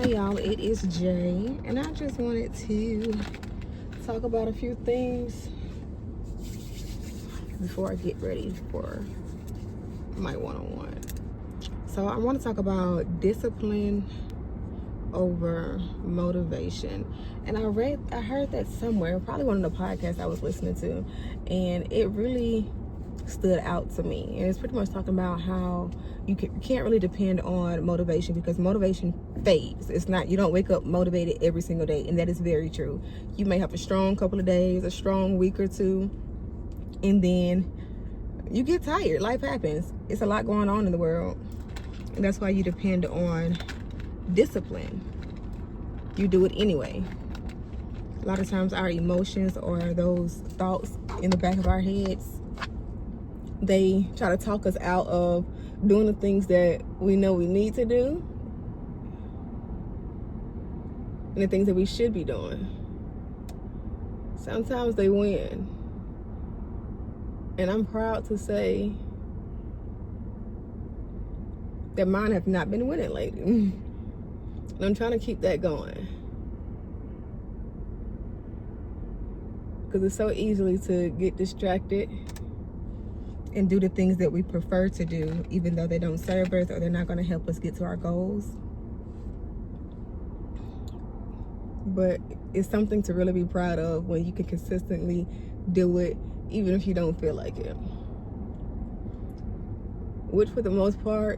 Hey y'all, it is Jay, and I just wanted to talk about a few things before I get ready for my one-on-one. So I want to talk about discipline over motivation. And I heard that somewhere, probably one of the podcasts I was listening to, and it really stood out to me. And it's pretty much talking about how you can't really depend on motivation, because motivation fades. It's not, you don't wake up motivated every single day, and that is very true. You may have a strong couple of days, a strong week or two, and then you get tired. Life happens. It's a lot going on in the world, and that's why you depend on discipline. You do it anyway. A lot of times our emotions or those thoughts in the back of our heads, they try to talk us out of doing the things that we know we need to do and the things that we should be doing. Sometimes they win. And I'm proud to say that mine have not been winning lately. And I'm trying to keep that going, because it's so easily to get distracted and do the things that we prefer to do, even though they don't serve us or they're not going to help us get to our goals. But it's something to really be proud of when you can consistently do it, even if you don't feel like it. Which, for the most part,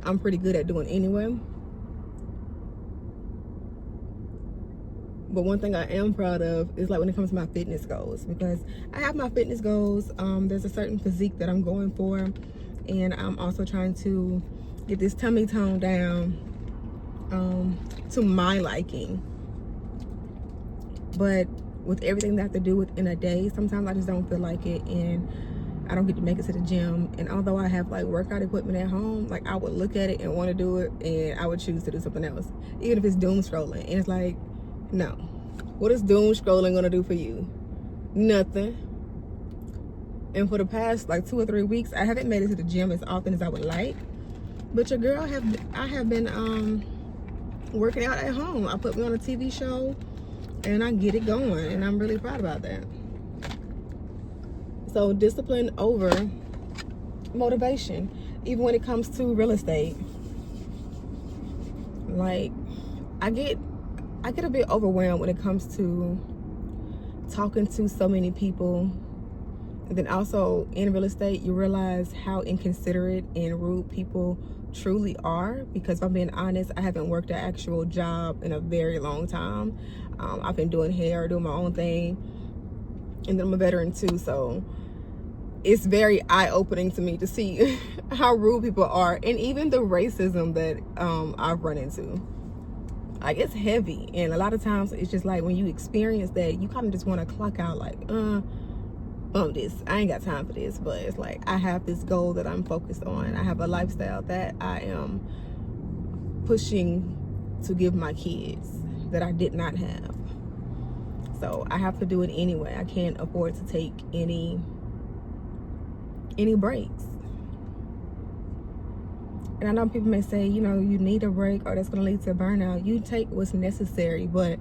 I'm pretty good at doing anyway. But one thing I am proud of is, like, when it comes to my fitness goals, because I have my fitness goals. There's a certain physique that I'm going for, and I'm also trying to get this tummy tone down to my liking. But with everything that I have to do within a day, sometimes I just don't feel like it, and I don't get to make it to the gym. And although I have like workout equipment at home, like, I would look at it and want to do it, and I would choose to do something else, even if it's doom scrolling. And it's like, no. What is doom scrolling gonna do for you? Nothing. And for the past like 2 or 3 weeks, I haven't made it to the gym as often as I would like. But your girl I have been working out at home. I put me on a TV show and I get it going, and I'm really proud about that. So discipline over motivation, even when it comes to real estate. Like, I get a bit overwhelmed when it comes to talking to so many people. And then also in real estate, you realize how inconsiderate and rude people truly are. Because if I'm being honest, I haven't worked an actual job in a very long time. I've been doing hair, doing my own thing. And then I'm a veteran too, so it's very eye-opening to me to see how rude people are, and even the racism that I've run into. Like, it's heavy, and a lot of times it's just like when you experience that, you kind of just want to clock out, like, bump this, I ain't got time for this. But it's like, I have this goal that I'm focused on. I have a lifestyle that I am pushing to give my kids that I did not have. So I have to do it anyway. I can't afford to take any breaks. And I know people may say, you know, you need a break or that's going to lead to burnout. You take what's necessary. But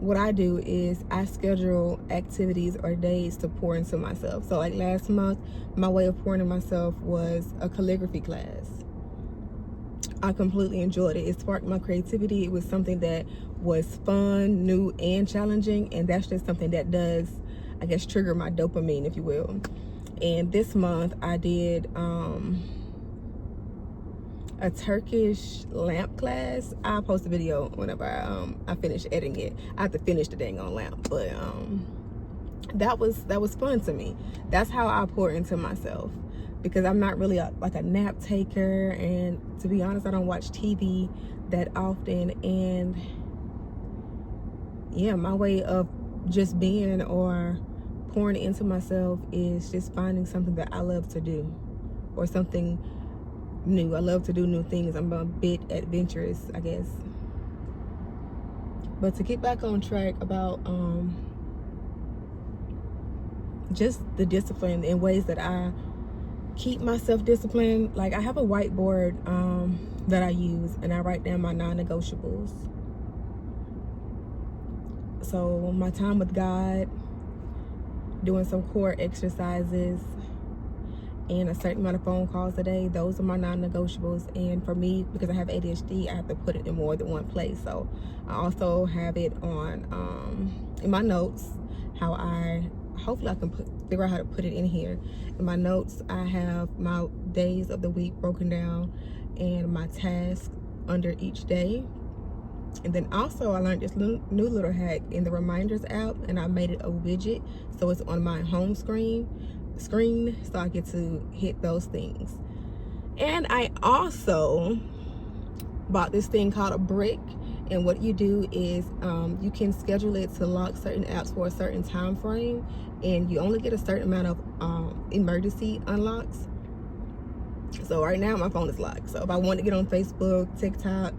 what I do is I schedule activities or days to pour into myself. So like last month, my way of pouring into myself was a calligraphy class. I completely enjoyed it. It sparked my creativity. It was something that was fun, new, and challenging. And that's just something that does, I guess, trigger my dopamine, if you will. And this month I did a Turkish lamp class. I'll post a video whenever I finish editing it. I have to finish the dang on lamp, but that was fun to me. That's how I pour into myself, because I'm not really like a nap taker, and to be honest, I don't watch TV that often. And yeah, my way of just being or pouring into myself is just finding something that I love to do, or something new. I love to do new things. I'm a bit adventurous, I guess. But to get back on track about just the discipline in ways that I keep myself disciplined, like I have a whiteboard that I use, and I write down my non-negotiables. So my time with God, doing some core exercises, and a certain amount of phone calls a day, those are my non-negotiables. And for me, because I have ADHD, I have to put it in more than one place. So I also have it on in my notes, how hopefully I can figure out how to put it in here. In my notes, I have my days of the week broken down and my tasks under each day. And then also I learned this new little hack in the reminders app, and I made it a widget so it's on my home screen so I get to hit those things. And I also bought this thing called a brick, and what you do is you can schedule it to lock certain apps for a certain time frame, and you only get a certain amount of emergency unlocks. So right now my phone is locked, so if I want to get on Facebook, TikTok,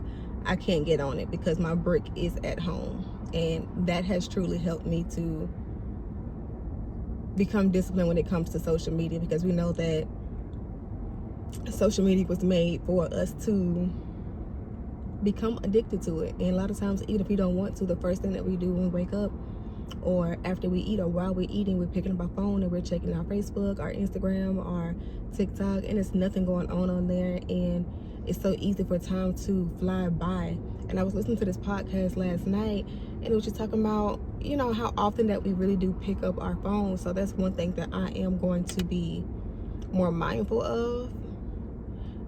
I can't get on it because my brick is at home. And that has truly helped me to become disciplined when it comes to social media, because we know that social media was made for us to become addicted to it. And a lot of times, even if we don't want to, the first thing that we do when we wake up, or after we eat, or while we're eating, we're picking up our phone and we're checking our Facebook, our Instagram, our TikTok, and there's nothing going on there, and it's so easy for time to fly by. And I was listening to this podcast last night, and it was just talking about, you know, how often that we really do pick up our phones. So that's one thing that I am going to be more mindful of.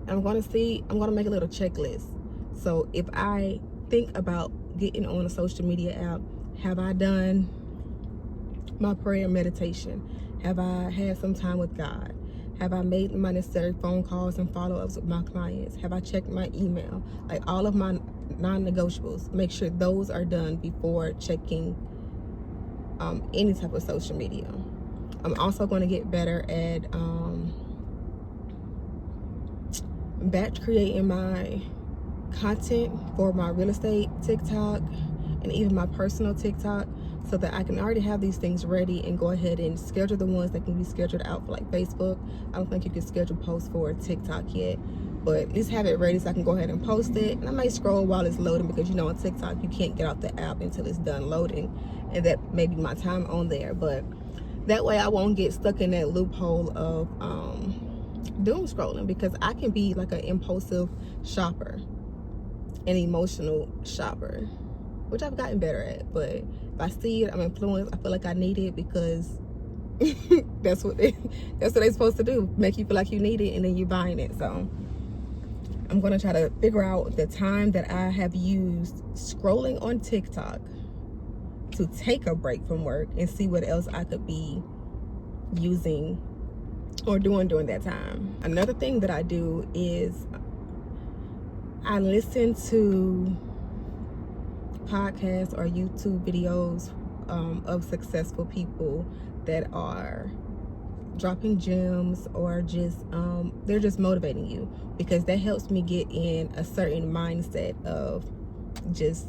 I'm going to make a little checklist. So if I think about getting on a social media app, have I done my prayer and meditation? Have I had some time with God? Have I made my necessary phone calls and follow-ups with my clients? Have I checked my email? Like all of my non-negotiables, make sure those are done before checking any type of social media. I'm also going to get better at batch creating my content for my real estate TikTok and even my personal TikTok, so that I can already have these things ready and go ahead and schedule the ones that can be scheduled out for like Facebook. I don't think you can schedule posts for TikTok yet, but at least have it ready so I can go ahead and post it. And I may scroll while it's loading, because you know on TikTok you can't get off the app until it's done loading, and that may be my time on there. But that way I won't get stuck in that loophole of doom scrolling, because I can be like an impulsive shopper, an emotional shopper, which I've gotten better at. But if I see it, I'm influenced, I feel like I need it, because that's what they're supposed to do, make you feel like you need it, and then you're buying it. So I'm gonna try to figure out the time that I have used scrolling on TikTok to take a break from work, and see what else I could be using or doing during that time. Another thing that I do is I listen to podcasts or YouTube videos of successful people that are dropping gems, or just they're just motivating you, because that helps me get in a certain mindset of just,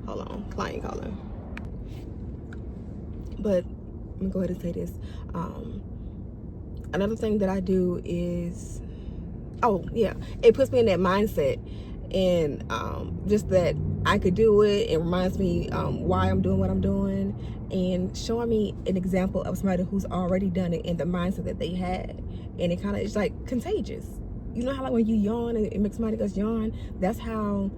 hold on, client calling. But let me go ahead and say this. Another thing that I do is, it puts me in that mindset, and just that I could do it. It reminds me why I'm doing what I'm doing, and showing me an example of somebody who's already done it and the mindset that they had. And it kind of is like contagious. You know how like when you yawn and it makes somebody else yawn? That's how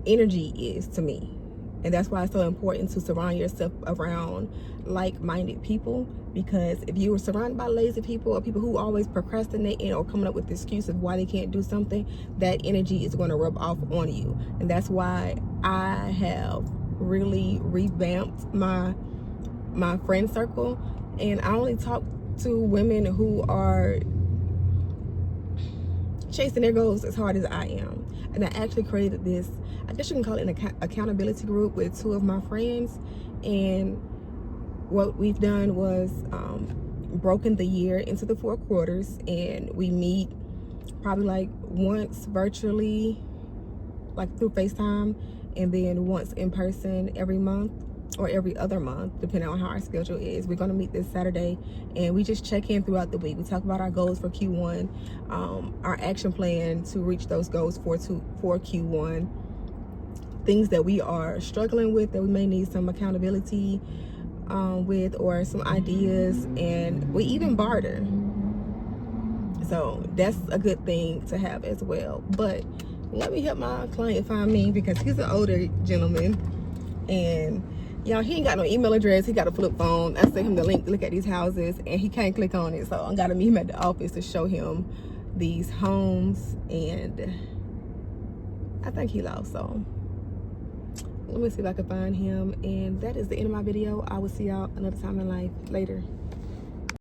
energy is to me. And that's why it's so important to surround yourself around like-minded people, because if you were surrounded by lazy people, or people who always procrastinating or coming up with excuses of why they can't do something, that energy is going to rub off on you. And that's why I have really revamped my friend circle, and I only talk to women who are chasing their goals as hard as I am. And I actually created this, I guess you can call it an accountability group, with 2 of my friends. And what we've done was broken the year into the 4 quarters, and we meet probably like once virtually, like through FaceTime, and then once in person every month. or every other month, depending on how our schedule is. We're going to meet this Saturday, and we just check in throughout the week. We talk about our goals for Q1, our action plan to reach those goals for Q1, things that we are struggling with that we may need some accountability with, or some ideas, and we even barter. So that's a good thing to have as well. But let me help my client find me, because he's an older gentleman, and y'all, he ain't got no email address. He got a flip phone. I sent him the link to look at these houses, and he can't click on it. So I gotta meet him at the office to show him these homes, and I think he lost. So let me see if I can find him. And that is the end of my video. I will see y'all another time in life. Later.